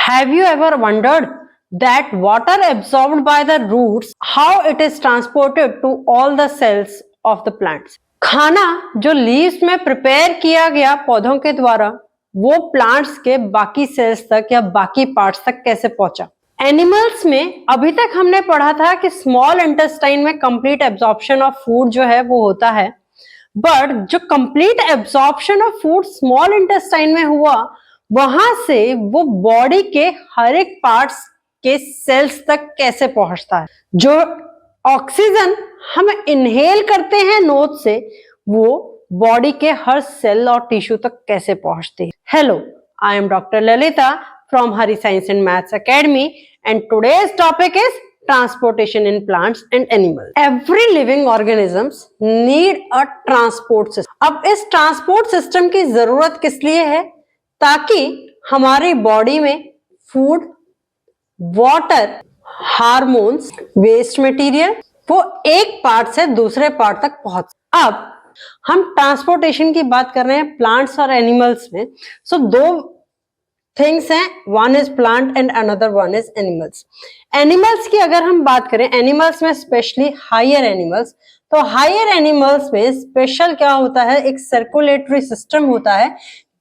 Have you ever wondered that water absorbed by the roots, how it is transported to all the cells of the plants? खाना जो leaves में prepare किया गया पौधों के द्वारा वो प्लांट्स के बाकी सेल्स तक या बाकी पार्ट्स तक कैसे पहुंचा? एनिमल्स में अभी तक हमने पढ़ा था कि स्मॉल इंटेस्टाइन में कंप्लीट एब्जॉर्प्शन ऑफ फूड जो है वो होता है, बट जो complete absorption of food small intestine में हुआ वहां से वो बॉडी के हर एक पार्ट्स के सेल्स तक कैसे पहुंचता है? जो ऑक्सीजन हम इनहेल करते हैं नोज से वो बॉडी के हर सेल और टिश्यू तक कैसे पहुंचते हैं? Hello, I am doctor Lalita from Hari Science and Maths Academy, and today's topic is transportation in plants and animals. Every living organisms need a transport system. अब इस ट्रांसपोर्ट सिस्टम की जरूरत किस लिए है? ताकि हमारी बॉडी में food, water, hormones, waste material वो एक पार्ट से दूसरे पार्ट तक पहुंच। अब हम ट्रांसपोर्टेशन की बात कर रहे हैं प्लांट्स और एनिमल्स में। सो दो थिंग्स हैं, one is plant and another one is animals. Animals की अगर हम बात करें, एनिमल्स में स्पेशली हायर एनिमल्स, तो हायर एनिमल्स में स्पेशल क्या होता है, एक सर्कुलेटरी सिस्टम होता है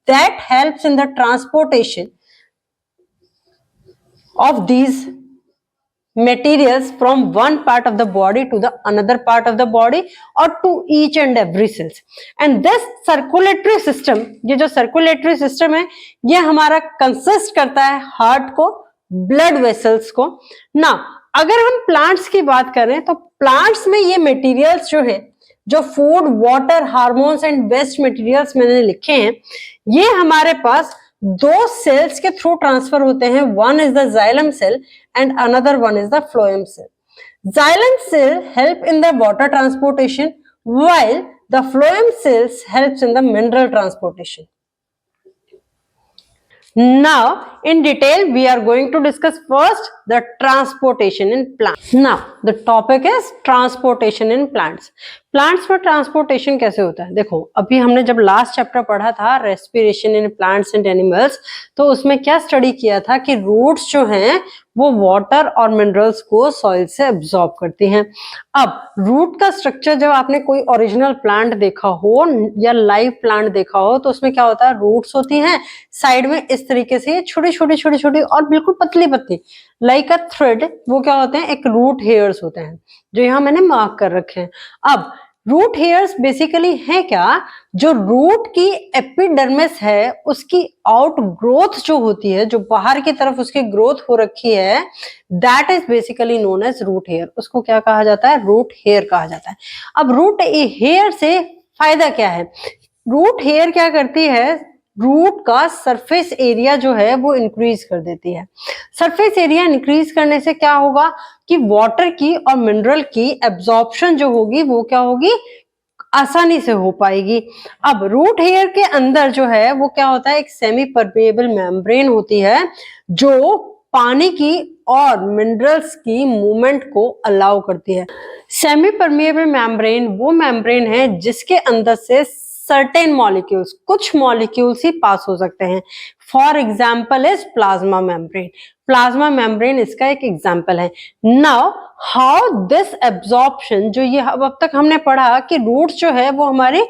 that helps in the transportation of these materials from one part of the body to the another part of the body or to each and every cells. And this circulatory system, ये जो circulatory system है ये हमारा consist करता है heart को, blood vessels को ना। अगर हम प्लांट्स की बात करें तो प्लांट्स में ये मटेरियल्स जो है, जो food, water, hormones and waste materials मैंने लिखे हैं, ये हमारे पास दो सेल्स के थ्रू ट्रांसफर होते हैं। One is the xylem cell and another one is the phloem cell. Xylem cell help in the water transportation while the phloem cells helps in the mineral transportation. Now in detail we are going to discuss first the transportation in plants. Now the topic is transportation in plants. Plants में transportation कैसे होता है? देखो, अभी हमने जब last chapter पढ़ा था respiration in plants and animals, तो उसमें क्या स्टडी किया था कि रूट्स जो हैं वो वाटर और मिनरल्स को सॉइल से एब्जॉर्ब करती हैं। अब रूट का स्ट्रक्चर जब आपने कोई ओरिजिनल प्लांट देखा हो या लाइव प्लांट देखा हो तो उसमें क्या होता है, रूट्स होती हैं साइड में इस तरीके से छोटी छोटी छोटी छोटी और बिल्कुल पतली पतली लाइक अ थ्रेड, वो क्या होते हैं, एक रूट हेयर्स होते हैं जो यहाँ मैंने मार्क कर रखे हैं। अब रूट हेयर्स बेसिकली है क्या, जो रूट की एपिडर्मिस है उसकी आउट ग्रोथ जो होती है, जो बाहर की तरफ उसकी ग्रोथ हो रखी है, that is basically known as root hair. उसको क्या कहा जाता है, रूट हेयर कहा जाता है। अब रूट हेयर से फायदा क्या है? रूट हेयर क्या करती है, रूट का सरफेस एरिया जो है वो इंक्रीज कर देती है। सरफेस एरिया इंक्रीज करने से क्या होगा कि वाटर की और मिनरल की एब्जॉर्प्शन जो होगी वो क्या होगी, आसानी से हो पाएगी। अब रूट हेयर के अंदर जो है वो क्या होता है, एक सेमी परमेएबल मेम्ब्रेन होती है जो पानी की और मिनरल्स की मूवमेंट को अलाउ करती है। सेमी परमेएबल मेम्ब्रेन वो मेम्ब्रेन है जिसके अंदर से सर्टेन मॉलिक्यूल्स, कुछ मॉलिक्यूल्स ही पास हो सकते हैं। For example is plasma membrane. Plasma membrane इसका एक एग्जाम्पल है। नाउ हाउ दिस एब्जॉर्प्शन, जो ये अब तक हमने पढ़ा कि रूट्स जो है वो हमारे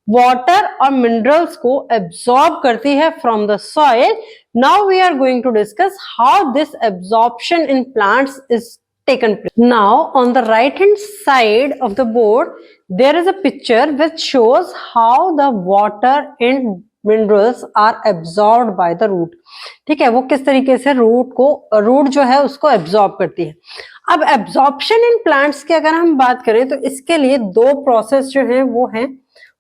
वाटर और मिनरल्स को एब्जॉर्ब करती है from the soil. Now we are going to discuss how this absorption in plants is taken place. Now on the right hand side of the board there is a picture which shows how the water and minerals are absorbed by the root. ठीक है, वो किस तरीके से root जो है उसको absorb करती है। अब एब्जॉर्प्शन इन प्लांट्स की अगर हम बात करें तो इसके लिए दो प्रोसेस जो है वो है,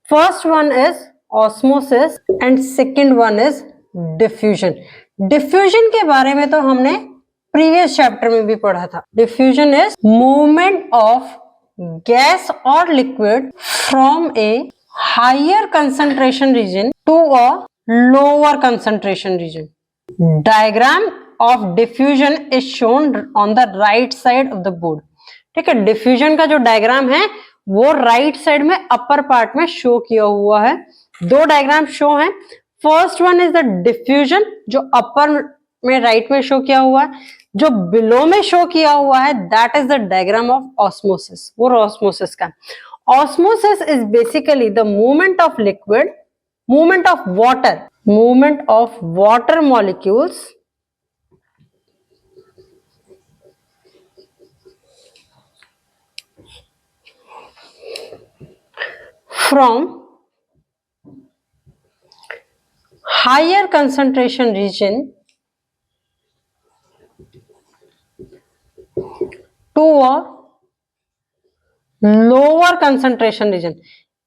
first one is osmosis and second one is diffusion. Diffusion के बारे में तो हमने प्रीवियस चैप्टर में भी पढ़ा था। Diffusion is movement of gas और liquid from a higher concentration region to a lower concentration region. Diagram of diffusion is shown on the right side of the board. ठीक है, डिफ्यूजन का जो diagram है वो राइट साइड में upper part में show किया हुआ है। दो डायग्राम शो हैं। First one is the diffusion जो अपर में राइट में शो किया हुआ है, जो बिलो में शो किया हुआ है that is the diagram of osmosis, वो ऑस्मोसिस का। Osmosis is basically the movement of liquid, movement of water molecules from higher concentration region to a lower concentration region।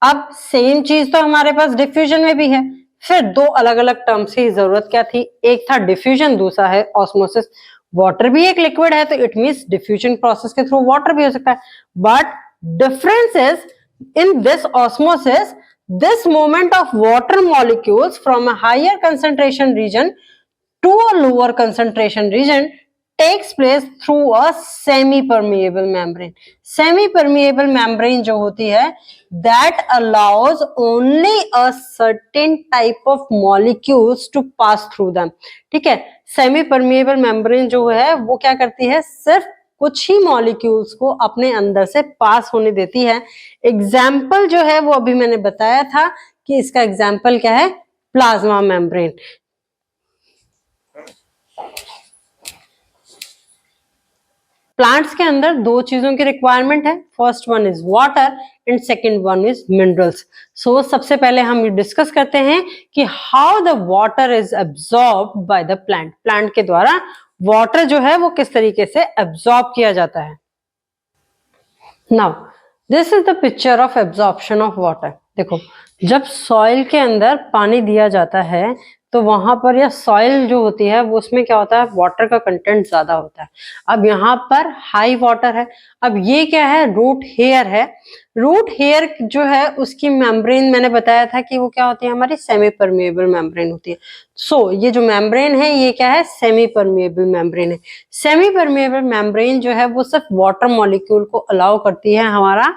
अब सेम चीज तो हमारे पास डिफ्यूजन में भी है, फिर दो अलग अलग टर्म्स की जरूरत क्या थी, एक था डिफ्यूजन, दूसरा है ऑस्मोसिस। वाटर भी एक लिक्विड है तो इट मींस डिफ्यूजन प्रोसेस के थ्रू वाटर भी हो सकता है, but difference is in this osmosis this movement of water molecules from a higher concentration region to a lower concentration region takes place through a semi-permeable membrane। Semi-permeable membrane जो होती है that allows only a certain type of molecules to pass through them। ठीक है, semi-permeable membrane जो है वो क्या करती है, सिर्फ कुछ ही मॉलिक्यूल्स को अपने अंदर से पास होने देती है। एग्जाम्पल जो है वो अभी मैंने बताया था कि इसका एग्जाम्पल क्या है, प्लाज्मा मेम्ब्रेन। प्लांट्स के अंदर दो चीजों की रिक्वायरमेंट है, first one is water and second one is minerals. So सबसे पहले हम डिस्कस करते हैं कि how the water is absorbed by the plant. Plant के द्वारा वाटर जो है वो किस तरीके से एब्जॉर्ब किया जाता है। Now this is the picture of absorption of water. देखो, जब सॉइल के अंदर पानी दिया जाता है तो वहां पर या सॉइल जो होती है वो उसमें क्या होता है, वाटर का कंटेंट ज्यादा होता है। अब यहाँ पर हाई वाटर है, अब ये क्या है, रूट हेयर है। रूट हेयर जो है उसकी मेम्ब्रेन मैंने बताया था कि वो क्या होती है, हमारी सेमी परमेएबल मेम्ब्रेन होती है। सो ये जो मेम्ब्रेन है ये क्या है, सेमी परमेएबल मेम्ब्रेन है। सेमी परमेएबल मेम्ब्रेन जो है वो सिर्फ वाटर मॉलिक्यूल को अलाउ करती है, हमारा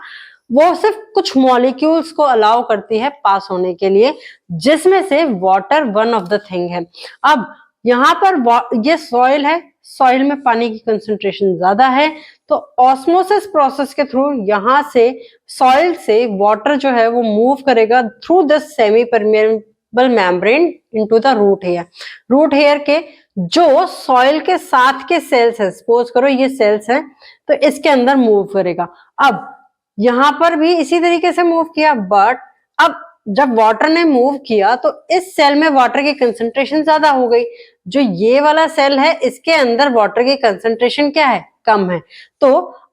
वो सिर्फ कुछ मॉलिक्यूल्स को अलाउ करती है पास होने के लिए, जिसमें से water one of the thing है। अब यहाँ पर ये सॉइल है, सॉइल में पानी की कंसंट्रेशन ज्यादा है, तो ऑस्मोसिस प्रोसेस के थ्रू यहाँ से सॉइल से वाटर जो है वो मूव करेगा through this semi permeable membrane into the root hair. Root hair के जो सॉइल के साथ के सेल्स है, सपोज करो ये सेल्स है, तो इसके अंदर मूव करेगा। अब यहां पर भी इसी तरीके से मूव किया, बट अब जब वाटर ने मूव किया तो इस सेल में वाटर की कंसंट्रेशन ज्यादा हो गई, जो ये वाला सेल है इसके अंदर वाटर की कंसंट्रेशन क्या है, कम है। तो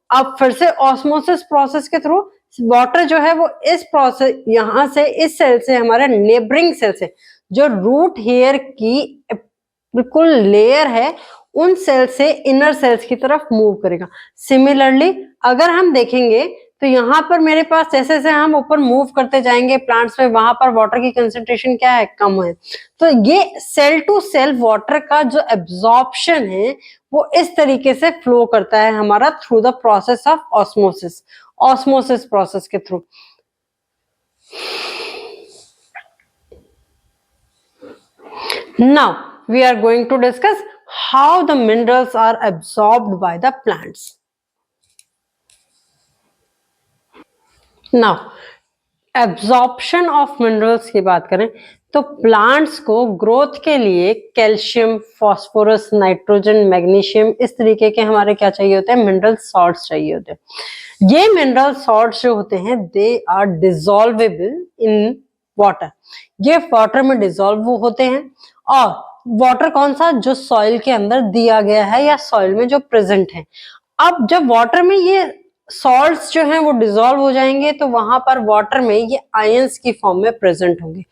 अब फिर से ऑस्मोसिस प्रोसेस के थ्रू वाटर जो है वो इस प्रोसेस यहां से इस सेल से हमारे नेबरिंग सेल से, जो रूट हेयर की बिल्कुल लेयर है, उन सेल से इनर सेल्स की तरफ मूव करेगा। सिमिलरली अगर हम देखेंगे तो यहाँ पर मेरे पास जैसे जैसे हम ऊपर मूव करते जाएंगे प्लांट्स में, वहां पर वाटर की कंसंट्रेशन क्या है, कम है। तो ये सेल टू सेल वाटर का जो एब्जॉर्प्शन है वो इस तरीके से फ्लो करता है हमारा through the process of osmosis, osmosis process के थ्रू। Now we are going to discuss how the minerals are absorbed by the plants. Now, absorption of minerals की बात करें तो प्लांट्स को ग्रोथ के लिए कैल्शियम, फास्फोरस, नाइट्रोजन, मैग्नीशियम, इस तरीके के हमारे क्या चाहिए होते हैं, मिनरल सॉल्ट्स चाहिए होते हैं। ये मिनरल सॉल्ट्स जो होते हैं दे आर डिसॉल्वेबल इन वाटर, ये वाटर में डिसॉल्व होते हैं। और वाटर कौन सा, जो सॉइल के अंदर दिया गया है या सॉइल में जो प्रेजेंट है। अब जब वाटर में ये सॉल्ट्स जो हैं वो डिसॉल्व हो जाएंगे तो वहां पर वाटर में ये आयंस की फॉर्म में प्रेजेंट होंगे।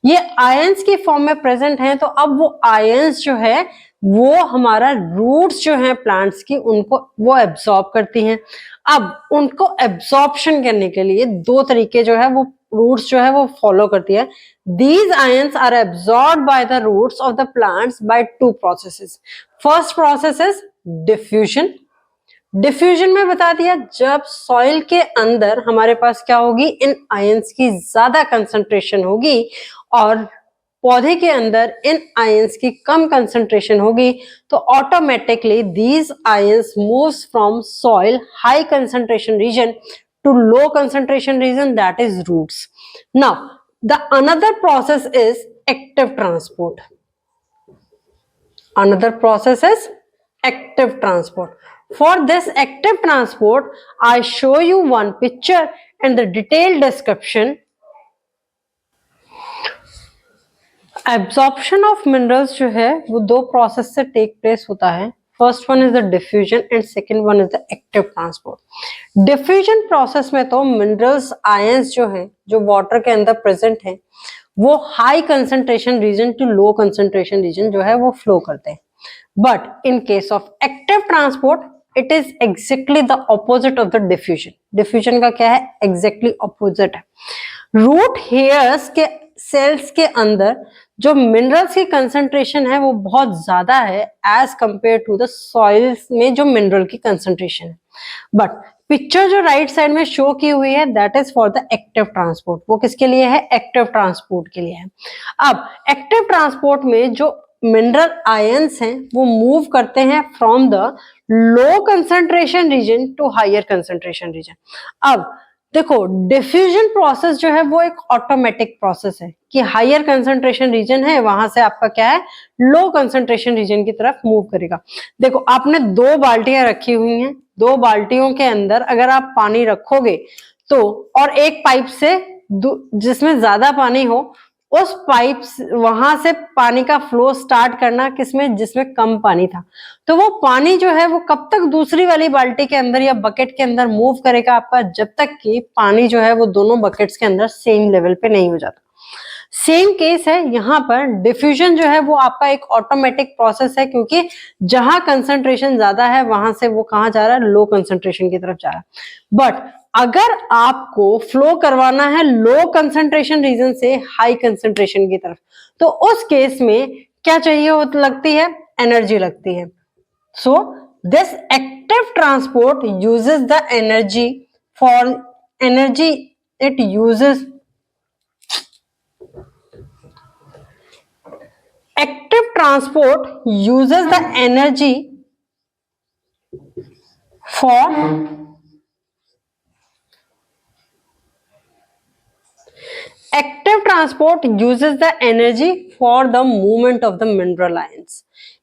ये आयंस की फॉर्म में प्रेजेंट हैं तो अब वो आयंस जो है वो हमारा रूट्स जो हैं प्लांट्स की उनको वो एब्सॉर्ब करती हैं। अब उनको एब्सॉर्प्शन करने के लिए दो तरीके जो है वो रूट्स जो है वो फॉलो करती है। These ions are absorbed by the roots of the plants by two processes. First process is diffusion. Diffusion में बता दिया, जब सॉइल के अंदर हमारे पास क्या होगी, इन आयंस की ज्यादा कंसंट्रेशन होगी और पौधे के अंदर इन आयंस की कम कंसंट्रेशन होगी तो automatically these ions moves from soil high concentration region to low concentration region, that is roots. Now the another process is active transport. Another process is active transport. For this active transport, I show you one picture and the detailed description. Absorption of minerals जो है वो दो process से take place होता है. First one is the diffusion and second one is the active transport. Diffusion process में तो minerals ions जो है जो वाटर के अंदर प्रेजेंट है वो high concentration region to low concentration region जो है वो फ्लो करते हैं. But in case of active transport it is exactly the opposite of the diffusion. Diffusion का क्या है? एग्जैक्टली ऑपोजिट है. रूट हेयर्स के सेल्स के अंदर जो मिनरल्स की कंसंट्रेशन है वो बहुत ज्यादा है as compare to the soils में जो मिनरल की कंसंट्रेशन है. बट पिक्चर जो राइट साइड में शो की हुई है that is for the active transport. वो किसके लिए है? एक्टिव ट्रांसपोर्ट के लिए है. अब एक्टिव ट्रांसपोर्ट में जो मिनरल आयंस हैं वो मूव करते हैं from the low concentration region to higher concentration region. अब देखो डिफ्यूजन प्रोसेस जो है वो एक ऑटोमेटिक प्रोसेस है कि हायर कंसंट्रेशन रीजन है वहां से आपका क्या है लो कंसंट्रेशन रीजन की तरफ मूव करेगा. देखो आपने दो बाल्टियां रखी हुई हैं, दो बाल्टियों के अंदर अगर आप पानी रखोगे तो और एक पाइप से जिसमें ज्यादा पानी हो उस पाइप वहां से पानी का फ्लो स्टार्ट करना किसमें? जिसमें कम पानी था. तो वो पानी जो है वो कब तक दूसरी वाली बाल्टी के अंदर या बकेट के अंदर मूव करेगा आपका? जब तक कि पानी जो है वो दोनों बकेट्स के अंदर सेम लेवल पे नहीं हो जाता. सेम केस है यहाँ पर. डिफ्यूजन जो है वो आपका एक ऑटोमेटिक प्रोसेस है क्योंकि जहां कंसंट्रेशन ज्यादा है वहां से वो कहाँ जा रहा है? लो कंसंट्रेशन की तरफ जा रहा है. बट अगर आपको फ्लो करवाना है लो कंसंट्रेशन रीजन से हाई कंसंट्रेशन की तरफ तो उस केस में क्या चाहिए लगती है? एनर्जी लगती है. So this active transport uses the energy for energy it uses. Active transport uses the energy for active transport uses the energy for the movement of the mineral ions.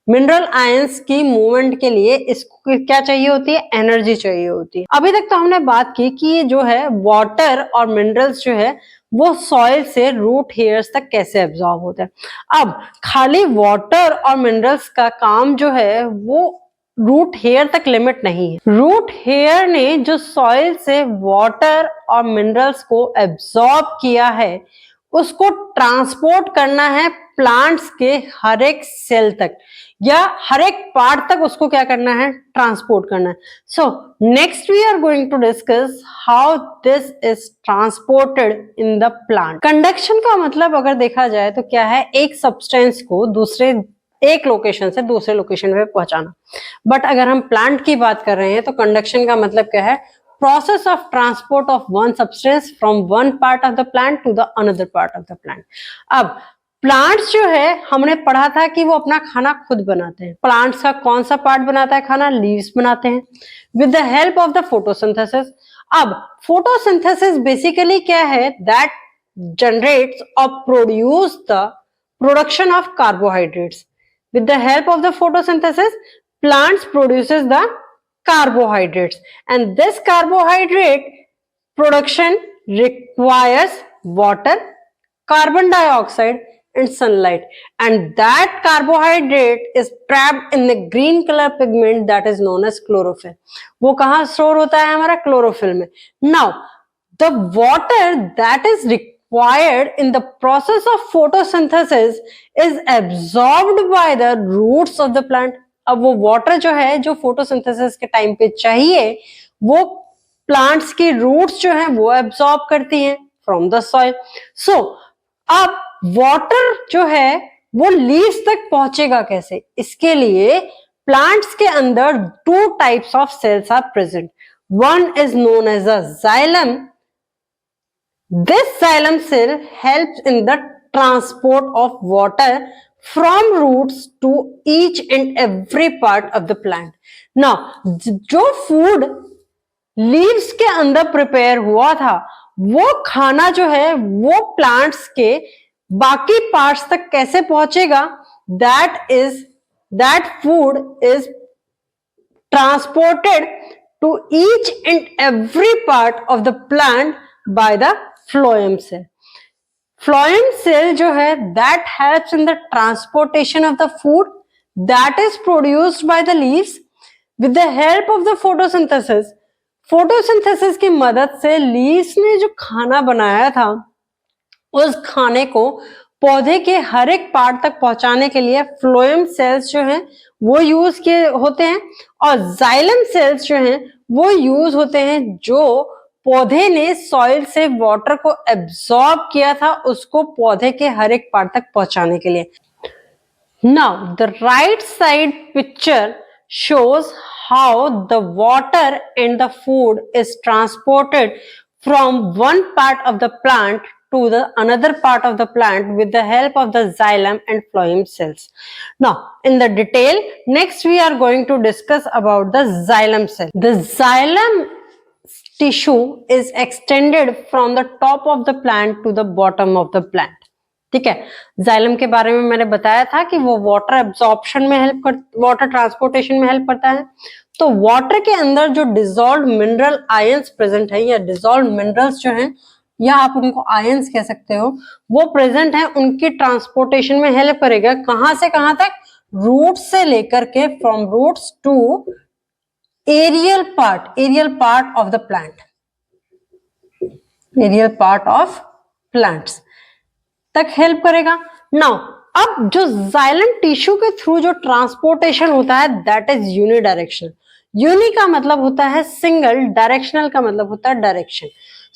Mineral ions की movement के लिए इसको क्या चाहिए होती है? Energy चाहिए होती है. अभी तक तो हमने बात की कि ये जो है वाटर और मिनरल्स जो है वो सॉइल से रूट हेयर्स तक कैसे एब्जॉर्ब होते हैं. अब खाली वाटर और मिनरल्स का काम जो है वो रूट हेयर तक लिमिट नहीं है. रूट हेयर ने जो सॉइल से वाटर और मिनरल्स को एब्जॉर्ब किया है उसको ट्रांसपोर्ट करना है प्लांट्स के हर एक सेल तक या हर एक पार्ट तक उसको क्या करना है? ट्रांसपोर्ट करना है. So next we are going to discuss how this is transported in the plant. Conduction का मतलब अगर देखा जाए तो क्या है? एक सब्सटेंस को दूसरे एक लोकेशन से दूसरे लोकेशन पे पहुंचाना. बट अगर हम प्लांट की बात कर रहे हैं तो कंडक्शन का मतलब क्या है? Process of transport of one substance from one part of the plant to the another part of the plant. अब प्लांट्स जो है हमने पढ़ा था कि वो अपना खाना खुद बनाते हैं. प्लांट्स का कौन सा पार्ट बनाता है खाना? लीव्स बनाते हैं with the help of the photosynthesis. अब फोटोसिंथेसिस बेसिकली क्या है? दैट जनरेट्स और produce the production of carbohydrates. With the help of the photosynthesis, plants produces the carbohydrates, and this carbohydrate production requires water, carbon dioxide, and sunlight. And that carbohydrate is trapped in the green color pigment that is known as chlorophyll. वो कहाँ store होता है? हमारा chlorophyll में. Now, the water that is required in the process of photosynthesis is absorbed by the roots of the plant. अब वो water जो है जो फोटोसिंथेसिस के टाइम पे चाहिए वो प्लांट्स की रूट्स जो है वो एब्सॉर्ब करती हैं फ्रॉम द सॉइल. सो अब वाटर जो है वो लीव्स तक पहुंचेगा कैसे? इसके लिए प्लांट्स के अंदर two types of cells are present. One is known as a xylem. This xylem cell helps in the transport of water from roots to each and every part of the plant. Now, जो food leaves के अंदर prepare हुआ था, वो खाना जो है वो प्लांट्स के बाकी पार्ट्स तक कैसे पहुंचेगा? that food is transported to each and every part of the plant by the phloem cell. Phloem cell जो है that helps in the transportation of the food that is produced by the leaves with the help of the photosynthesis. Photosynthesis की मदद से leaves ने जो खाना बनाया था उस खाने को पौधे के हर एक पार्ट तक पहुंचाने के लिए फ्लोएम सेल्स जो हैं वो यूज किए होते हैं, और जाइलम सेल्स जो हैं वो यूज होते हैं जो पौधे ने सॉइल से वाटर को एब्जॉर्ब किया था उसको पौधे के हर एक पार्ट तक पहुंचाने के लिए. Now the right side picture shows how the water and the food is transported from one part of the plant to the another part of the plant with the help of the xylem and phloem cells. Now, in the detail, next we are going to discuss about the xylem cell. The xylem tissue is extended from the top of the plant to the bottom of the plant. ठीक है, xylem के बारे में मैंने बताया था कि वो वाटर एब्जॉर्प्शन में हेल्प कर, वाटर ट्रांसपोर्टेशन में हेल्प करता है. तो वाटर के अंदर जो डिसॉल्व्ड मिनरल आयंस प्रेजेंट है या डिसॉल्व्ड मिनरल्स जो हैं या आप उनको आयंस कह सकते हो, वो प्रेजेंट है, उनकी ट्रांसपोर्टेशन में हेल्प करेगा. कहां से कहां तक? रूट्स से लेकर के, from roots to aerial part of the plant, aerial part of plants तक हेल्प करेगा. नाउ, अब जो जाइलम टिश्यू के थ्रू जो ट्रांसपोर्टेशन होता है दैट इज यूनिडायरेक्शनल. यूनि का मतलब होता है सिंगल, डायरेक्शनल का मतलब होता है direction.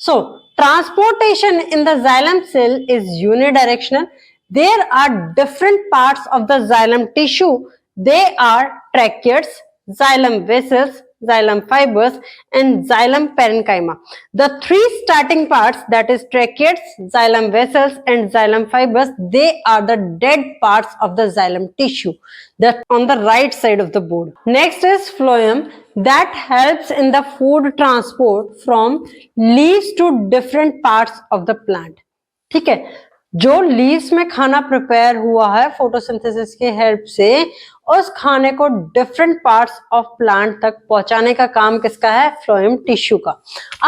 So transportation in the xylem cell is unidirectional. There are different parts of the xylem tissue. They are tracheids, xylem vessels, xylem fibers and xylem parenchyma. The three starting parts, that is tracheids, xylem vessels and xylem fibers, they are the dead parts of the xylem tissue that on the right side of the board. Next is phloem that helps in the food transport from leaves to different parts of the plant. ठीक है, जो leaves में खाना prepare हुआ है photosynthesis के help से, उस खाने को डिफरेंट पार्ट्स ऑफ प्लांट तक पहुंचाने का काम किसका है? फ्लोएम टिश्यू का.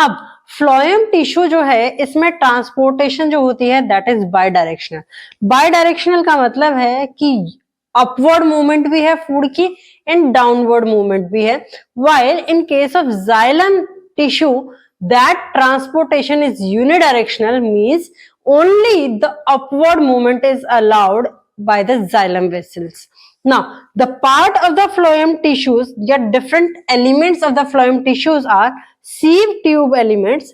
अब फ्लोएम टिश्यू जो है इसमें ट्रांसपोर्टेशन जो होती है that is bidirectional. Bidirectional का मतलब है कि अपवर्ड मूवमेंट भी है फूड की एंड डाउनवर्ड मूवमेंट भी है. While in case of xylem tissue that transportation is unidirectional, means only the upward movement is allowed by the xylem vessels. Now, the part of the phloem tissues, the different elements of the phloem tissues are sieve tube elements,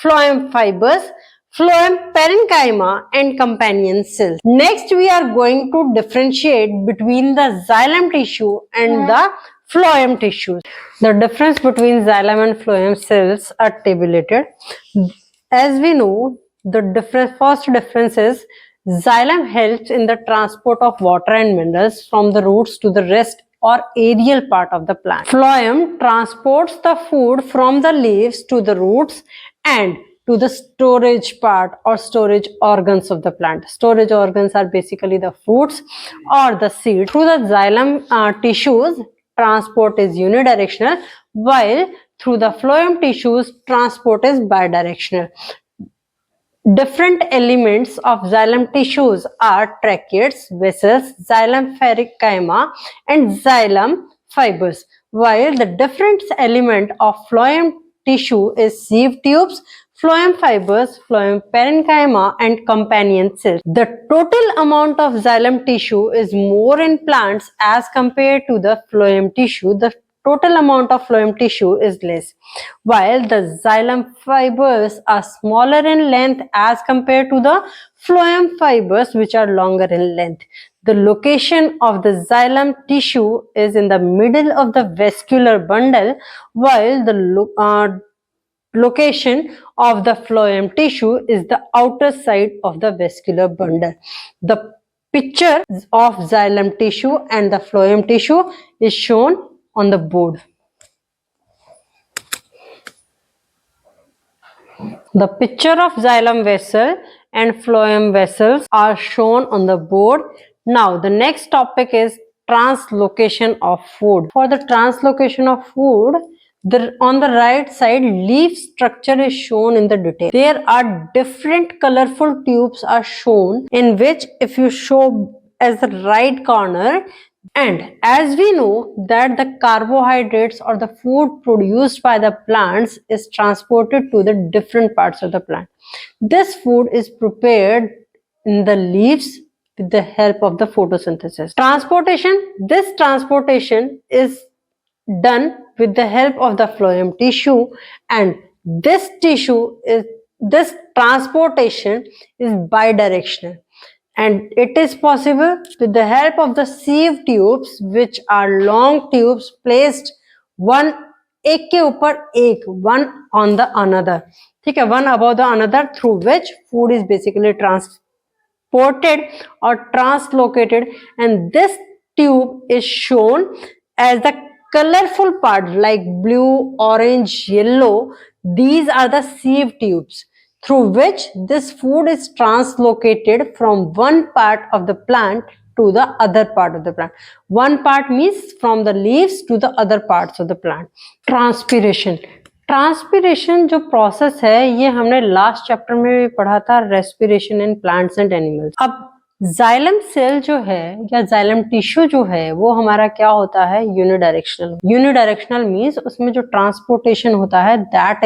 phloem fibers, phloem parenchyma and companion cells. Next, we are going to differentiate between the xylem tissue and the phloem tissues. The difference between xylem and phloem cells are tabulated. As we know, the first difference is xylem helps in the transport of water and minerals from the roots to the rest or aerial part of the plant. Phloem transports the food from the leaves to the roots and to the storage part or storage organs of the plant. Storage organs are basically the fruits or the seeds. Through the xylem tissues, transport is unidirectional, while through the phloem tissues, transport is bidirectional. Different elements of xylem tissues are tracheids, vessels, xylem parenchyma and xylem fibers, while the different element of phloem tissue is sieve tubes, phloem fibers, phloem parenchyma and companion cells. The total amount of xylem tissue is more in plants as compared to the phloem tissue. The total amount of phloem tissue is less, while the xylem fibers are smaller in length as compared to the phloem fibers, which are longer in length. The location of the xylem tissue is in the middle of the vascular bundle, while the location of the phloem tissue is the outer side of the vascular bundle. The picture of xylem tissue and the phloem tissue is shown on the board. The picture of xylem vessel and phloem vessels are shown on the board. Now the next topic is translocation of food. For the translocation of food, on the right side, leaf structure is shown in the detail. There are different colorful tubes are shown, in which if you show as the right corner, and as we know that the carbohydrates or the food produced by the plants is transported to the different parts of the plant. This food is prepared in the leaves with the help of the photosynthesis. This transportation is done with the help of the phloem tissue, and this transportation is bidirectional, and it is possible with the help of the sieve tubes, which are long tubes placed one एक के ऊपर एक, one on the another, ठीक है, one above the another, through which food is basically transported or translocated, and this tube is shown as the colorful part like blue, orange, yellow. These are the sieve tubes through which this food is translocated from one part of the plant to the other part of the plant. One part means from the leaves to the other parts of the plant. Transpiration जो process है ये हमने last chapter में भी पढ़ा था, respiration in plants and animals. अब xylem cell जो है या जाइलम टिश्यू जो है वो हमारा क्या होता है, यूनिडायरेक्शनल. यूनिडायरेक्शनल मींस उसमें जो ट्रांसपोर्टेशन होता है that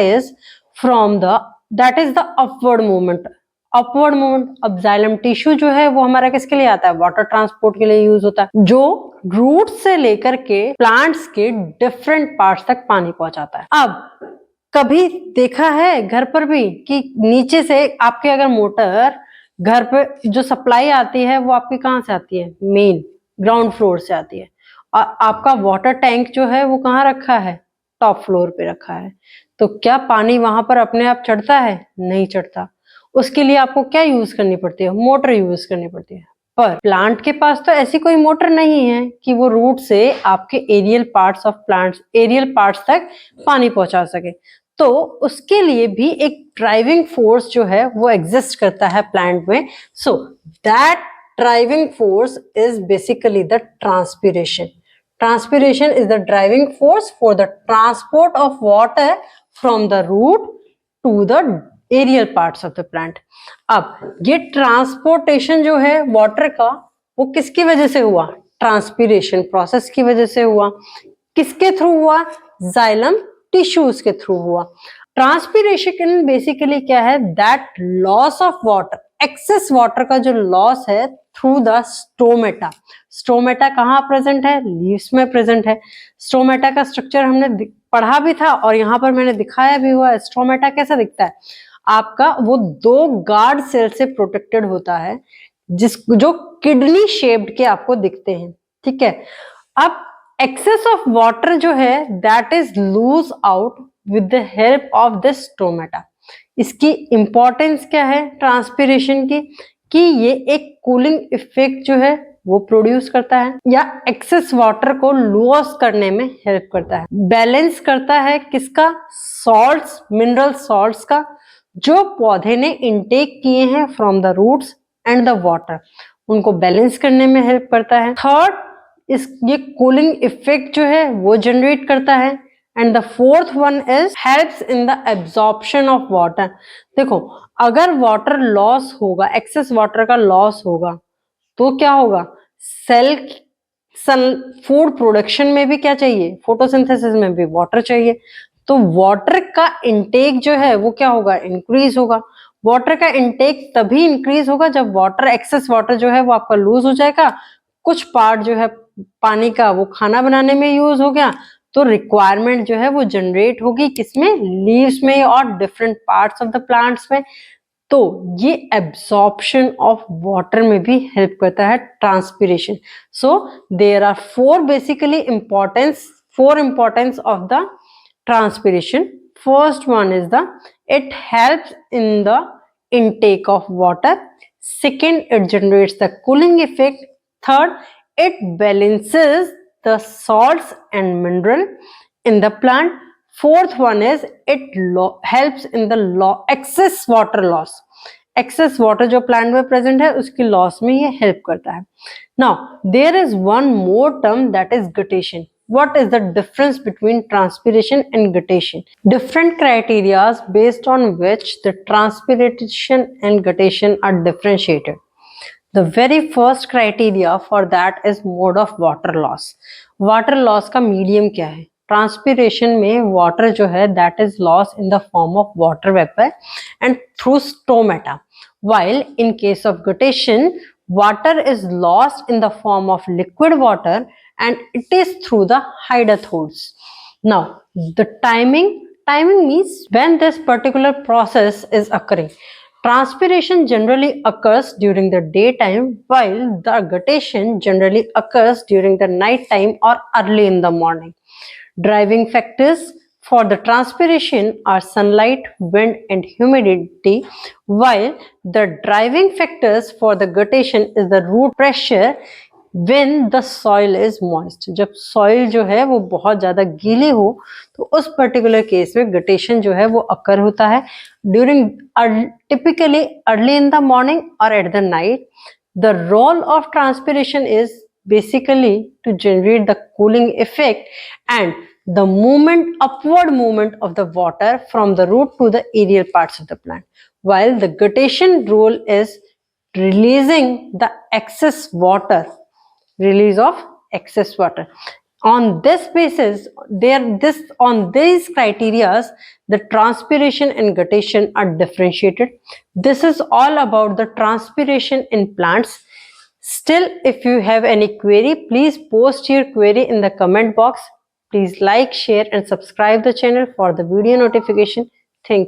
is the upward movement. अब जाइलम टिश्यू जो है वो हमारा किसके लिए आता है, वाटर ट्रांसपोर्ट के लिए यूज होता है, जो रूट से लेकर के प्लांट्स के डिफरेंट पार्ट्स तक पानी पहुंचाता है. अब कभी देखा है घर पर भी कि नीचे से आपके अगर मोटर घर पे जो सप्लाई आती है वो आपकी कहाँ से आती है, मेन ग्राउंड फ्लोर से आती है, और आपका वाटर टैंक जो है वो कहाँ रखा है, टॉप फ्लोर पे रखा है. तो क्या पानी वहां पर अपने आप चढ़ता है, नहीं चढ़ता. उसके लिए आपको क्या यूज करनी पड़ती है, मोटर यूज करनी पड़ती है. पर प्लांट के पास तो ऐसी कोई मोटर नहीं है कि वो रूट से आपके एरियल पार्ट्स तक पानी पहुंचा सके. तो उसके लिए भी एक ड्राइविंग फोर्स जो है वो एग्जिस्ट करता है प्लांट में. So that driving force is basically the transpiration. Transpiration is the driving force for the transport of water from the root to the aerial parts of the plant. अब ये transportation जो है water का वो किसकी वजह से हुआ, ट्रांसपीरेशन प्रोसेस की वजह से हुआ. किसके थ्रू हुआ, जाइलम टिश्यूज के थ्रू हुआ. ट्रांसपीरेशन बेसिकली क्या है, that loss of water, excess water का जो लॉस है थ्रू द स्टोमेटा. स्टोमेटा कहाँ प्रेजेंट है, लीव्स में प्रेजेंट है. स्टोमेटा का स्ट्रक्चर हमने पढ़ा भी था और यहाँ पर मैंने दिखाया भी हुआ है. स्टोमेटा कैसा दिखता है आपका, वो दो गार्ड सेल से प्रोटेक्टेड होता है जो किडनी शेप्ड के आपको दिखते हैं, ठीक है. अब एक्सेस ऑफ वाटर जो है that is lose out with the help of this stomata. इसकी इंपॉर्टेंस क्या है ट्रांसपीरेशन की, कि ये एक कूलिंग इफेक्ट जो है वो प्रोड्यूस करता है या एक्सेस वाटर को लॉस करने में हेल्प करता है. बैलेंस करता है किसका, सॉल्ट्स, मिनरल सॉल्ट्स का, जो पौधे ने इनटेक किए हैं from the roots and the water, उनको बैलेंस करने में हेल्प करता है. थर्ड, ये कूलिंग इफेक्ट जो है वो जनरेट करता है. And the fourth one is helps in the absorption of water. देखो अगर वाटर लॉस होगा, एक्सेस वाटर का लॉस होगा तो क्या होगा, फूड प्रोडक्शन में भी क्या चाहिए, फोटोसिंथेसिस में भी वाटर चाहिए. तो वाटर का इंटेक जो है वो क्या होगा, इंक्रीज होगा. वाटर का इंटेक तभी इंक्रीज होगा जब वाटर, एक्सेस वाटर जो है वो आपका लूज हो जाएगा. कुछ पार्ट जो है पानी का वो खाना बनाने में यूज हो गया, तो रिक्वायरमेंट जो है वो जनरेट होगी किसमें, लीव्स में और different parts of the plants में. तो ये एब्जॉर्प्शन ऑफ वाटर में भी हेल्प करता है transpiration. So there are four importance of the transpiration. First one is it helps in the intake of water. Second, it generates the cooling effect. Third, it balances the salts and mineral in the plant. Fourth one is it helps in the excess water loss. Excess water जो plant में present है उसकी loss में ये help करता है. Now there is one more term that is guttation. What is the difference between transpiration and guttation? Different criteria based on which the transpiration and guttation are differentiated. The very first criteria for that is mode of water loss. Water loss का medium क्या है? Transpiration में water जो है that is lost in the form of water vapor and through stomata. While in case of guttation, water is lost in the form of liquid water and it is through the hydrothodes. Now, the timing means when this particular process is occurring. Transpiration generally occurs during the daytime while the guttation generally occurs during the night time or early in the morning. Driving factors for the transpiration are sunlight, wind and humidity, while the driving factors for the guttation is the root pressure when the soil is moist. जब soil जो है वो बहुत ज़्यादा गीली हो तो उस पर्टिकुलर केस में गटेशन जो है वो अकर होता है during typically early in the morning or at the night. The role of transpiration is basically to generate the cooling effect and the upward movement of the water from the root to the aerial parts of the plant, while the guttation role is releasing the excess water, release of excess water. On this basis, on these criteria, the transpiration and guttation are differentiated. This is all about the transpiration in plants. Still, if you have any query, please post your query in the comment box. Please like, share and subscribe the channel for the video notification. Thank you.